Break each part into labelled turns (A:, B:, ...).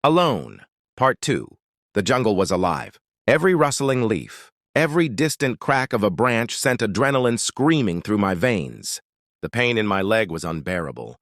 A: Alone. Part 2. The jungle was alive. Every rustling leaf, every distant crack of a branch sent adrenaline screaming through my veins. The pain in my leg was unbearable,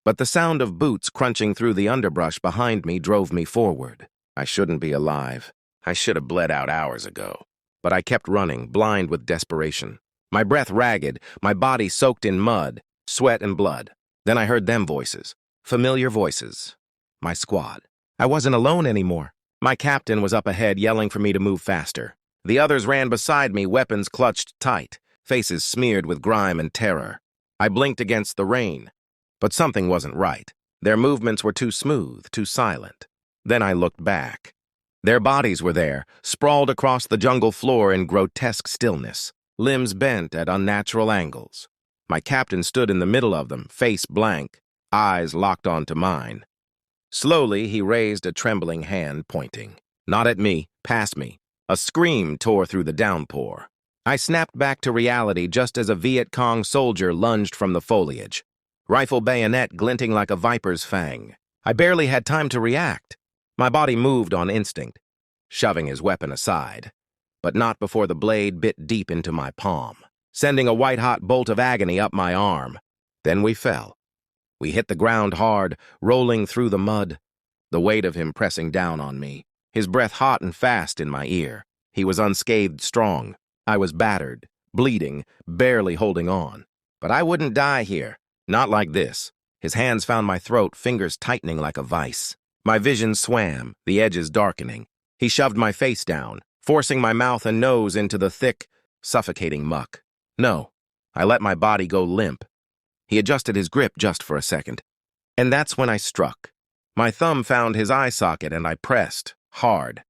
A: but the sound of boots crunching through the underbrush behind me drove me forward. I shouldn't be alive. I should have bled out hours ago. But I kept running, blind with desperation. My breath ragged, my body soaked in mud, sweat and blood. Then I heard them voices. Familiar voices. My squad. I wasn't alone anymore. My captain was up ahead yelling for me to move faster. The others ran beside me, weapons clutched tight, faces smeared with grime and terror. I blinked against the rain, but something wasn't right. Their movements were too smooth, too silent. Then I looked back. Their bodies were there, sprawled across the jungle floor in grotesque stillness, limbs bent at unnatural angles. My captain stood in the middle of them, face blank, eyes locked onto mine. Slowly, he raised a trembling hand, pointing. Not at me, past me. A scream tore through the downpour. I snapped back to reality just as a Viet Cong soldier lunged from the foliage, rifle bayonet glinting like a viper's fang. I barely had time to react. My body moved on instinct, shoving his weapon aside, but not before the blade bit deep into my palm, sending a white-hot bolt of agony up my arm. Then we fell. We hit the ground hard, rolling through the mud, the weight of him pressing down on me, his breath hot and fast in my ear. He was unscathed strong. I was battered, bleeding, barely holding on. But I wouldn't die here. Not like this. His hands found my throat, fingers tightening like a vice. My vision swam, the edges darkening. He shoved my face down, forcing my mouth and nose into the thick, suffocating muck. No, I let my body go limp. He adjusted his grip just for a second. And that's when I struck. My thumb found his eye socket and I pressed, hard.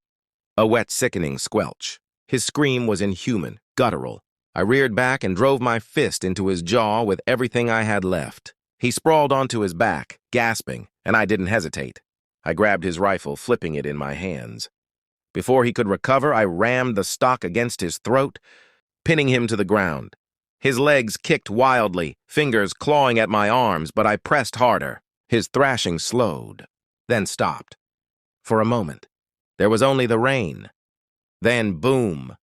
A: A wet, sickening squelch. His scream was inhuman, guttural. I reared back and drove my fist into his jaw with everything I had left. He sprawled onto his back, gasping, and I didn't hesitate. I grabbed his rifle, flipping it in my hands. Before he could recover, I rammed the stock against his throat, pinning him to the ground. His legs kicked wildly, fingers clawing at my arms, but I pressed harder. His thrashing slowed, then stopped. For a moment, there was only the rain. Then, boom,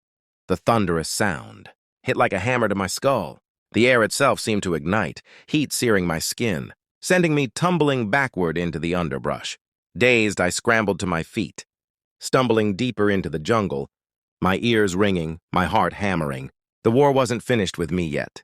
A: the thunderous sound. Hit like a hammer to my skull. The air itself seemed to ignite, heat searing my skin, sending me tumbling backward into the underbrush. Dazed, I scrambled to my feet, stumbling deeper into the jungle, my ears ringing, my heart hammering. The war wasn't finished with me yet.